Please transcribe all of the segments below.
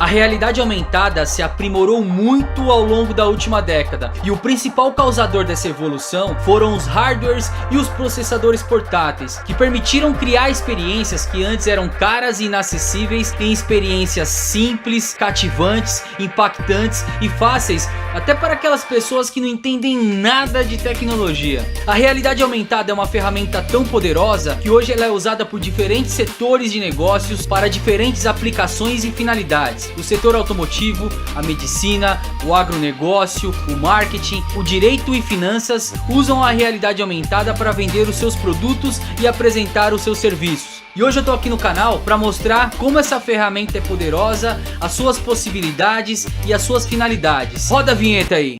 A realidade aumentada se aprimorou muito ao longo da última década, e o principal causador dessa evolução foram os hardwares e os processadores portáteis, que permitiram criar experiências que antes eram caras e inacessíveis em experiências simples, cativantes, impactantes e fáceis até para aquelas pessoas que não entendem nada de tecnologia. A realidade aumentada é uma ferramenta tão poderosa que hoje ela é usada por diferentes setores de negócios para diferentes aplicações e finalidades. O setor automotivo, a medicina, o agronegócio, o marketing, o direito e finanças usam a realidade aumentada para vender os seus produtos e apresentar os seus serviços. E hoje eu tô aqui no canal para mostrar como essa ferramenta é poderosa, as suas possibilidades e as suas finalidades. Roda a vinheta aí!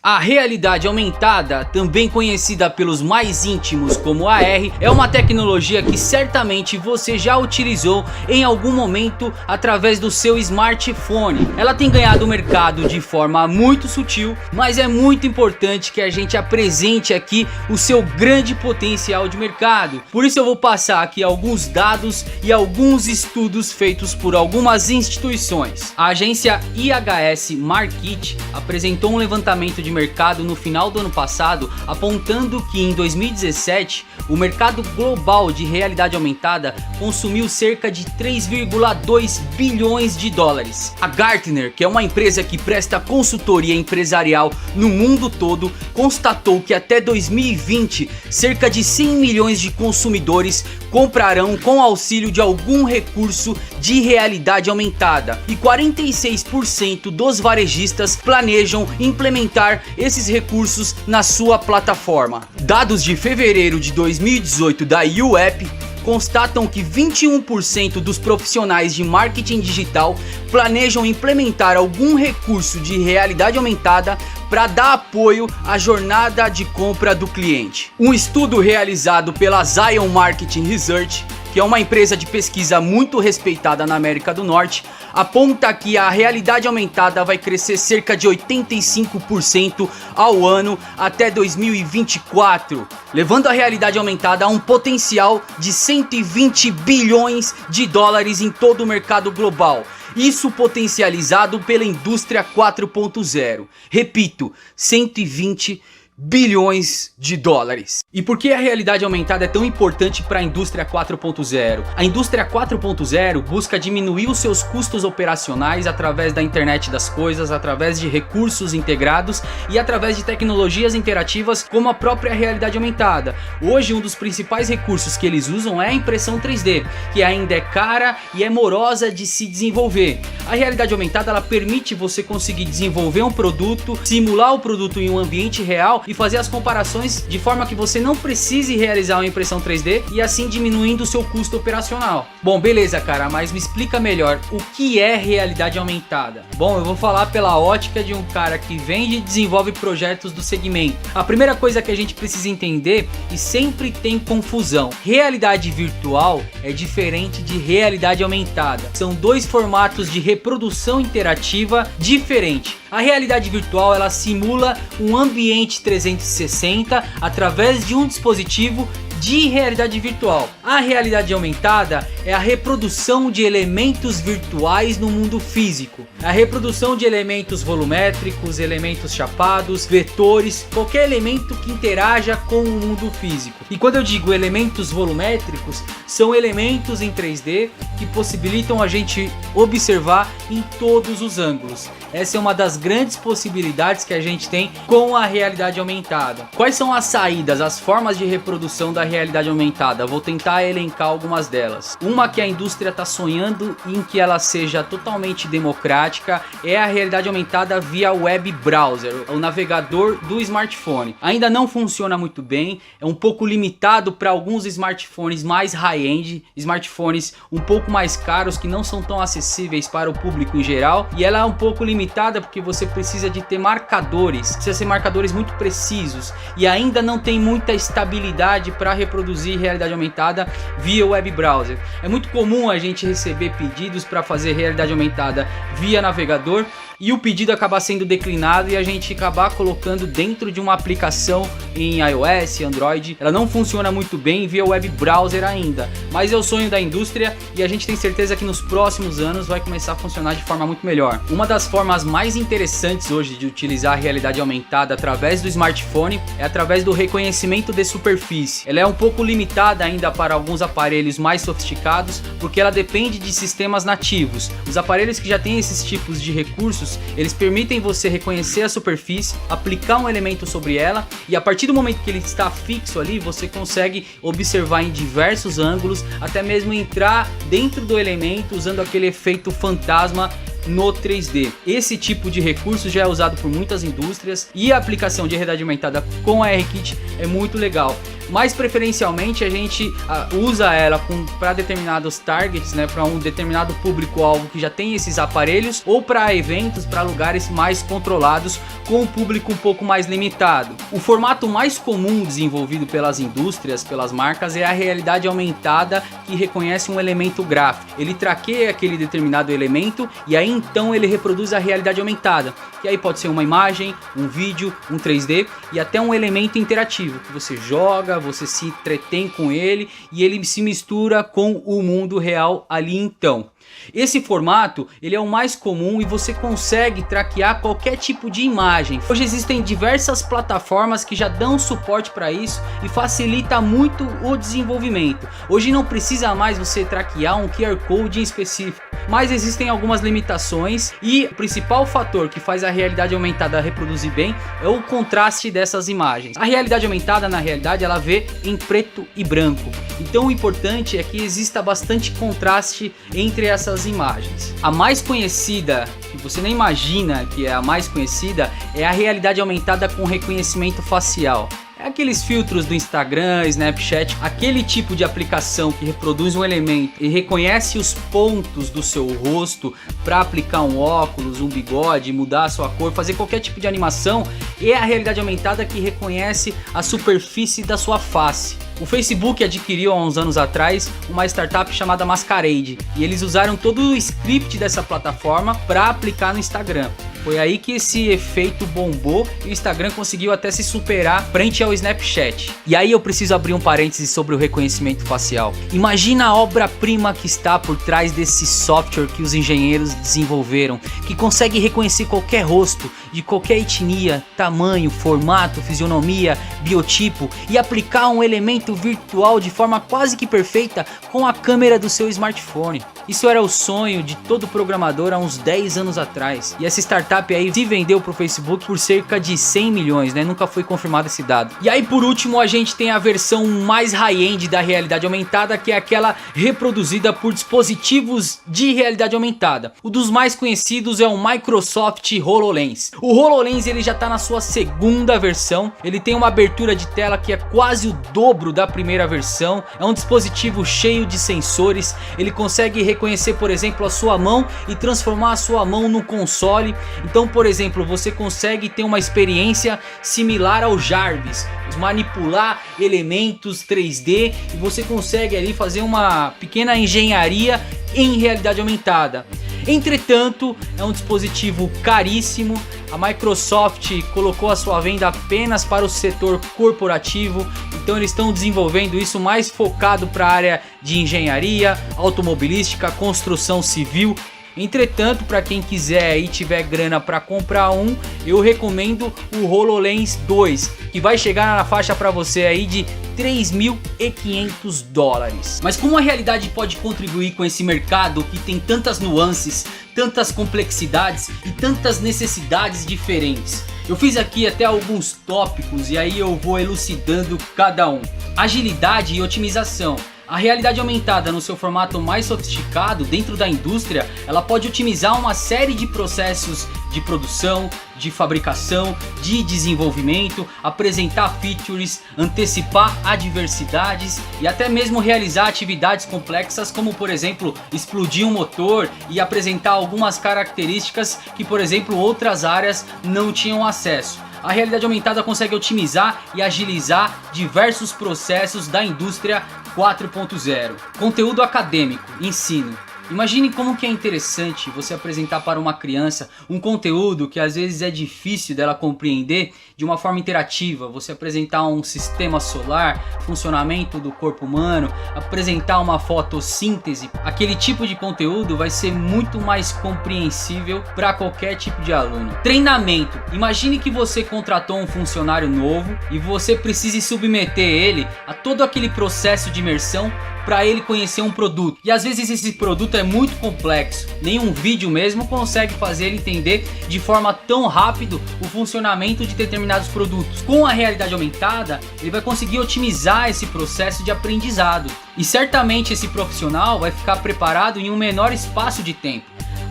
A realidade aumentada, também conhecida pelos mais íntimos como AR, é uma tecnologia que certamente você já utilizou em algum momento através do seu smartphone. Ela tem ganhado o mercado de forma muito sutil, mas é muito importante que a gente apresente aqui o seu grande potencial de mercado. Por isso eu vou passar aqui alguns dados e alguns estudos feitos por algumas instituições. A agência IHS Markit apresentou um levantamento de mercado no final do ano passado, apontando que em 2017 o mercado global de realidade aumentada consumiu cerca de 3,2 bilhões de dólares. A Gartner, que é uma empresa que presta consultoria empresarial no mundo todo, constatou que até 2020 cerca de 100 milhões de consumidores comprarão com auxílio de algum recurso de realidade aumentada, e 46% dos varejistas planejam implementar esses recursos na sua plataforma. Dados de fevereiro de 2018 da UEP constatam que 21% dos profissionais de marketing digital planejam implementar algum recurso de realidade aumentada para dar apoio à jornada de compra do cliente. Um estudo realizado pela Zion Marketing Research, que é uma empresa de pesquisa muito respeitada na América do Norte, aponta que a realidade aumentada vai crescer cerca de 85% ao ano até 2024, levando a realidade aumentada a um potencial de 120 bilhões de dólares em todo o mercado global. Isso potencializado pela indústria 4.0. Repito, 120 bilhões de dólares. E por que a realidade aumentada é tão importante para a indústria 4.0? A indústria 4.0 busca diminuir os seus custos operacionais através da internet das coisas, através de recursos integrados e através de tecnologias interativas como a própria realidade aumentada. Hoje um dos principais recursos que eles usam é a impressão 3D, que ainda é cara e é morosa de se desenvolver. A realidade aumentada ela permite você conseguir desenvolver um produto, simular o produto em um ambiente real e fazer as comparações de forma que você não precise realizar uma impressão 3D e assim diminuindo o seu custo operacional. Bom, beleza, cara, mas me explica melhor o que é realidade aumentada. Bom, eu vou falar pela ótica de um cara que vende e desenvolve projetos do segmento. A primeira coisa que a gente precisa entender, e sempre tem confusão, realidade virtual é diferente de realidade aumentada. São dois formatos de reprodução interativa diferentes. A realidade virtual ela simula um ambiente 360 através de um dispositivo de realidade virtual. A realidade aumentada é a reprodução de elementos virtuais no mundo físico. A reprodução de elementos volumétricos, elementos chapados, vetores, qualquer elemento que interaja com o mundo físico. E quando eu digo elementos volumétricos, são elementos em 3D que possibilitam a gente observar em todos os ângulos. Essa é uma das grandes possibilidades que a gente tem com a realidade aumentada. Quais são as saídas, as formas de reprodução da realidade aumentada? Vou tentar elencar algumas delas. Uma que a indústria está sonhando em que ela seja totalmente democrática é a realidade aumentada via web browser, o navegador do smartphone. Ainda não funciona muito bem, é um pouco limitado para alguns smartphones mais high-end, smartphones um pouco mais caros que não são tão acessíveis para o público em geral, e ela é um pouco limitada porque você precisa de ter marcadores, precisa ser marcadores muito precisos e ainda não tem muita estabilidade para reproduzir realidade aumentada via web browser. É muito comum a gente receber pedidos para fazer realidade aumentada via navegador e o pedido acabar sendo declinado e a gente acabar colocando dentro de uma aplicação em iOS, Android. Ela não funciona muito bem via web browser ainda, mas é o sonho da indústria e a gente tem certeza que nos próximos anos vai começar a funcionar de forma muito melhor. Uma das formas mais interessantes hoje de utilizar a realidade aumentada através do smartphone é através do reconhecimento de superfície. Ela é um pouco limitada ainda para alguns aparelhos mais sofisticados, porque ela depende de sistemas nativos. Os aparelhos que já têm esses tipos de recursos, eles permitem você reconhecer a superfície, aplicar um elemento sobre ela e a partir do momento que ele está fixo ali, você consegue observar em diversos ângulos, até mesmo entrar dentro do elemento usando aquele efeito fantasma no 3D. Esse tipo de recurso já é usado por muitas indústrias e a aplicação de realidade aumentada com a ARKit é muito legal. Mas preferencialmente a gente usa ela para determinados targets, né, para um determinado público-alvo que já tem esses aparelhos, ou para eventos, para lugares mais controlados com um público um pouco mais limitado. O formato mais comum desenvolvido pelas indústrias, pelas marcas, é a realidade aumentada que reconhece um elemento gráfico. Ele traqueia aquele determinado elemento e aí então ele reproduz a realidade aumentada, que aí pode ser uma imagem, um vídeo, um 3D e até um elemento interativo que você joga, você se entretém com ele e ele se mistura com o mundo real ali então. Esse formato ele é o mais comum e você consegue traquear qualquer tipo de imagem. Hoje existem diversas plataformas que já dão suporte para isso e facilita muito o desenvolvimento. Hoje não precisa mais você traquear um QR Code em específico, mas existem algumas limitações e o principal fator que faz a realidade aumentada reproduzir bem é o contraste dessas imagens. A realidade aumentada, na realidade, ela vê em preto e branco, então o importante é que exista bastante contraste entre essas imagens. A mais conhecida, que você nem imagina que é a mais conhecida, é a realidade aumentada com reconhecimento facial. É aqueles filtros do Instagram, Snapchat, aquele tipo de aplicação que reproduz um elemento e reconhece os pontos do seu rosto para aplicar um óculos, um bigode, mudar a sua cor, fazer qualquer tipo de animação. É a realidade aumentada que reconhece a superfície da sua face. O Facebook adquiriu há uns anos atrás uma startup chamada Masquerade e eles usaram todo o script dessa plataforma para aplicar no Instagram. Foi aí que esse efeito bombou e o Instagram conseguiu até se superar frente ao Snapchat. E aí eu preciso abrir um parênteses sobre o reconhecimento facial. Imagina a obra-prima que está por trás desse software que os engenheiros desenvolveram, que consegue reconhecer qualquer rosto, de qualquer etnia, tamanho, formato, fisionomia, biotipo e aplicar um elemento virtual de forma quase que perfeita com a câmera do seu smartphone. Isso era o sonho de todo programador há uns 10 anos atrás. E essa startup aí se vendeu pro Facebook por cerca de 100 milhões, né? Nunca foi confirmado esse dado. E aí por último a gente tem a versão mais high-end da realidade aumentada, que é aquela reproduzida por dispositivos de realidade aumentada. O dos mais conhecidos é o Microsoft HoloLens. O HoloLens ele já tá na sua segunda versão. Ele tem uma abertura de tela que é quase o dobro da primeira versão. É um dispositivo cheio de sensores. Ele consegue reconhecer, por exemplo, a sua mão e transformar a sua mão no console. Então, por exemplo, você consegue ter uma experiência similar ao Jarvis, manipular elementos 3D e você consegue ali fazer uma pequena engenharia em realidade aumentada. Entretanto, é um dispositivo caríssimo. A Microsoft colocou a sua venda apenas para o setor corporativo, então eles estão desenvolvendo isso mais focado para a área de engenharia, automobilística, construção civil. Entretanto, para quem quiser e tiver grana para comprar um, eu recomendo o HoloLens 2, que vai chegar na faixa para você aí de $3.500. Mas como a realidade pode contribuir com esse mercado que tem tantas nuances, tantas complexidades e tantas necessidades diferentes? Eu fiz aqui até alguns tópicos e aí eu vou elucidando cada um. Agilidade e otimização. A realidade aumentada no seu formato mais sofisticado dentro da indústria, ela pode otimizar uma série de processos de produção, de fabricação, de desenvolvimento, apresentar features, antecipar adversidades e até mesmo realizar atividades complexas como, por exemplo, explodir um motor e apresentar algumas características que, por exemplo, outras áreas não tinham acesso. A realidade aumentada consegue otimizar e agilizar diversos processos da indústria 4.0. Conteúdo acadêmico, ensino. Imagine como que é interessante você apresentar para uma criança um conteúdo que às vezes é difícil dela compreender de uma forma interativa. Você apresentar um sistema solar, funcionamento do corpo humano, apresentar uma fotossíntese. Aquele tipo de conteúdo vai ser muito mais compreensível para qualquer tipo de aluno. Treinamento. Imagine que você contratou um funcionário novo e você precise submeter ele a todo aquele processo de imersão para ele conhecer um produto. E às vezes esse produto é muito complexo, nenhum vídeo mesmo consegue fazer ele entender de forma tão rápido o funcionamento de determinados produtos. Com a realidade aumentada, ele vai conseguir otimizar esse processo de aprendizado. E certamente esse profissional vai ficar preparado em um menor espaço de tempo.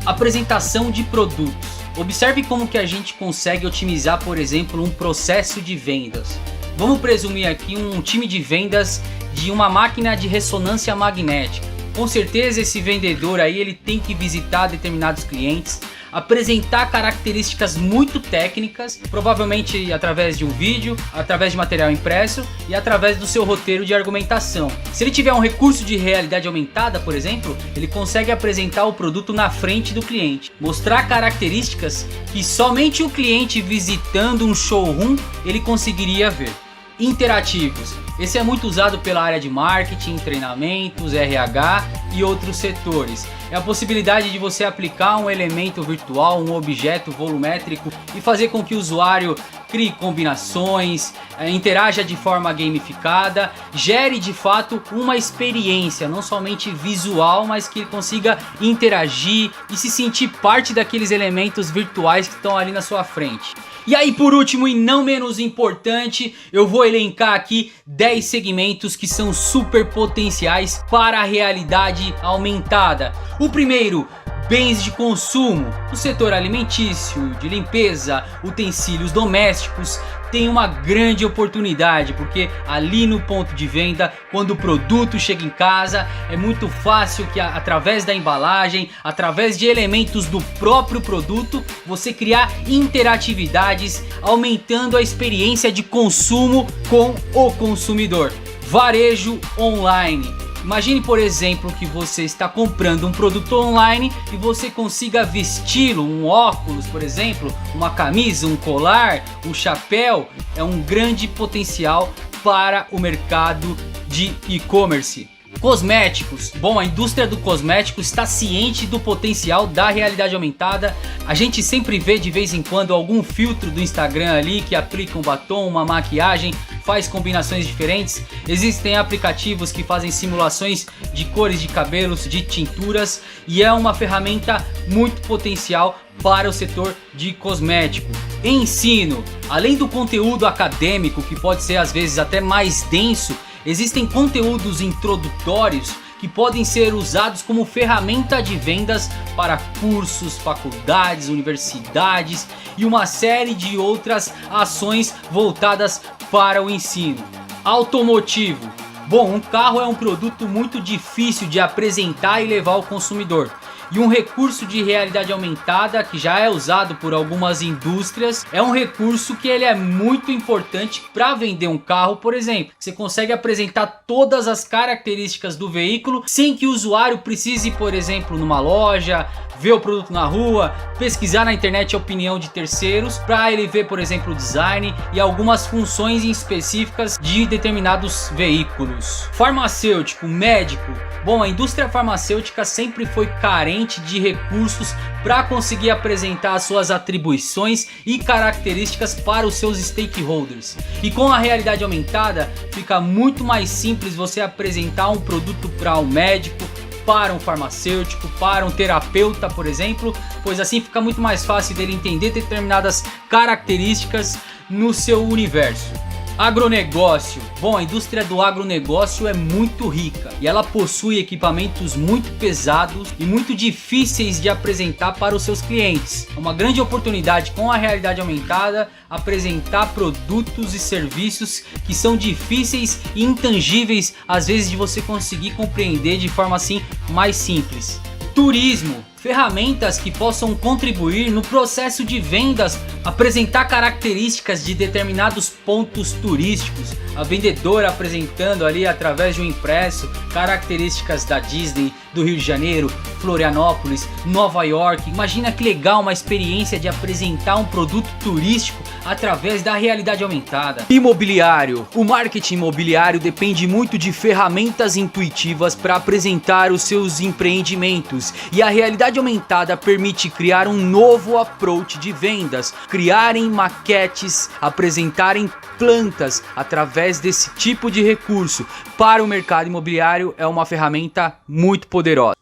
Apresentação de produtos. Observe como que a gente consegue otimizar, por exemplo, um processo de vendas. Vamos presumir aqui um time de vendas de uma máquina de ressonância magnética. Com certeza esse vendedor aí ele tem que visitar determinados clientes, apresentar características muito técnicas, provavelmente através de um vídeo, através de material impresso e através do seu roteiro de argumentação. Se ele tiver um recurso de realidade aumentada, por exemplo, ele consegue apresentar o produto na frente do cliente, mostrar características que somente o cliente visitando um showroom ele conseguiria ver. Interativos. Esse é muito usado pela área de marketing, treinamentos, RH e outros setores. É a possibilidade de você aplicar um elemento virtual, um objeto volumétrico e fazer com que o usuário crie combinações, interaja de forma gamificada, gere de fato uma experiência, não somente visual, mas que ele consiga interagir e se sentir parte daqueles elementos virtuais que estão ali na sua frente. E aí, por último e não menos importante, eu vou elencar aqui 10 segmentos que são super potenciais para a realidade aumentada. O primeiro, bens de consumo. O setor alimentício, de limpeza, utensílios domésticos tem uma grande oportunidade, porque ali no ponto de venda, quando o produto chega em casa, é muito fácil que através da embalagem, através de elementos do próprio produto, você criar interatividades, aumentando a experiência de consumo com o consumidor. Varejo online. Imagine, por exemplo, que você está comprando um produto online e você consiga vesti-lo, um óculos, por exemplo, uma camisa, um colar, um chapéu. É um grande potencial para o mercado de e-commerce. Cosméticos. Bom, a indústria do cosmético está ciente do potencial da realidade aumentada. A gente sempre vê de vez em quando algum filtro do Instagram ali que aplica um batom, uma maquiagem, faz combinações diferentes. Existem aplicativos que fazem simulações de cores de cabelos, de tinturas, e é uma ferramenta muito potencial para o setor de cosmético. Ensino. Além do conteúdo acadêmico, que pode ser às vezes até mais denso, existem conteúdos introdutórios que podem ser usados como ferramenta de vendas para cursos, faculdades, universidades e uma série de outras ações voltadas para o ensino. Automotivo. Bom, um carro é um produto muito difícil de apresentar e levar ao consumidor. E um recurso de realidade aumentada que já é usado por algumas indústrias é um recurso que ele é muito importante para vender um carro, por exemplo. Você consegue apresentar todas as características do veículo sem que o usuário precise, por exemplo, numa loja, ver o produto na rua, pesquisar na internet a opinião de terceiros para ele ver, por exemplo, o design e algumas funções específicas de determinados veículos. Farmacêutico, médico. Bom, a indústria farmacêutica sempre foi carente de recursos para conseguir apresentar as suas atribuições e características para os seus stakeholders. E com a realidade aumentada, fica muito mais simples você apresentar um produto para um médico, para um farmacêutico, para um terapeuta, por exemplo, pois assim fica muito mais fácil dele entender determinadas características no seu universo. Agronegócio. Bom, a indústria do agronegócio é muito rica e ela possui equipamentos muito pesados e muito difíceis de apresentar para os seus clientes. É uma grande oportunidade com a realidade aumentada apresentar produtos e serviços que são difíceis e intangíveis às vezes de você conseguir compreender de forma assim mais simples. Turismo. ferramentas que possam contribuir no processo de vendas, apresentar características de determinados pontos turísticos, a vendedora apresentando ali através de um impresso características da Disney, do Rio de Janeiro, Florianópolis, Nova York. Imagina que legal uma experiência de apresentar um produto turístico através da realidade aumentada. Imobiliário. O marketing imobiliário depende muito de ferramentas intuitivas para apresentar os seus empreendimentos, e a realidade aumentada permite criar um novo approach de vendas, criarem maquetes, apresentarem plantas através desse tipo de recurso. Para o mercado imobiliário é uma ferramenta muito poderosa.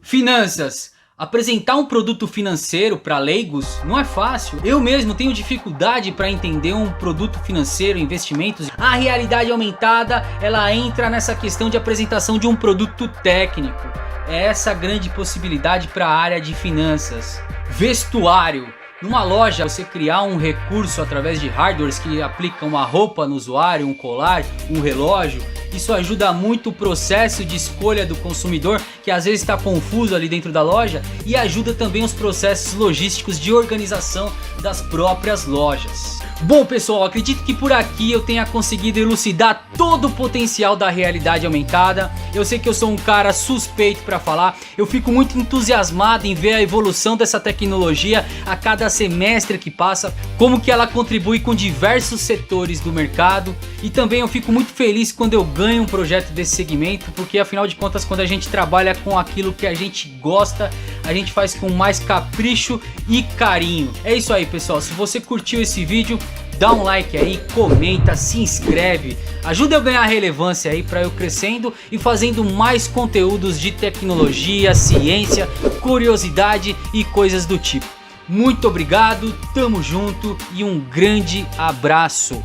Finanças. Apresentar um produto financeiro para leigos não é fácil. Eu mesmo tenho dificuldade para entender um produto financeiro, investimentos. A realidade aumentada, ela entra nessa questão de apresentação de um produto técnico. É essa grande possibilidade para a área de finanças. Vestuário. Numa loja, você criar um recurso através de hardwares que aplicam uma roupa no usuário, um colar, um relógio, isso ajuda muito o processo de escolha do consumidor, que às vezes está confuso ali dentro da loja, e ajuda também os processos logísticos de organização das próprias lojas. Bom pessoal, acredito que por aqui eu tenha conseguido elucidar todo o potencial da realidade aumentada. Eu sei que eu sou um cara suspeito para falar, eu fico muito entusiasmado em ver a evolução dessa tecnologia a cada semestre que passa, como que ela contribui com diversos setores do mercado, e também eu fico muito feliz quando eu ganho um projeto desse segmento, porque afinal de contas, quando a gente trabalha com aquilo que a gente gosta, a gente faz com mais capricho e carinho. É isso aí pessoal, se você curtiu esse vídeo, dá um like aí, comenta, se inscreve, ajuda eu a ganhar relevância aí para eu crescendo e fazendo mais conteúdos de tecnologia, ciência, curiosidade e coisas do tipo. Muito obrigado, tamo junto e um grande abraço.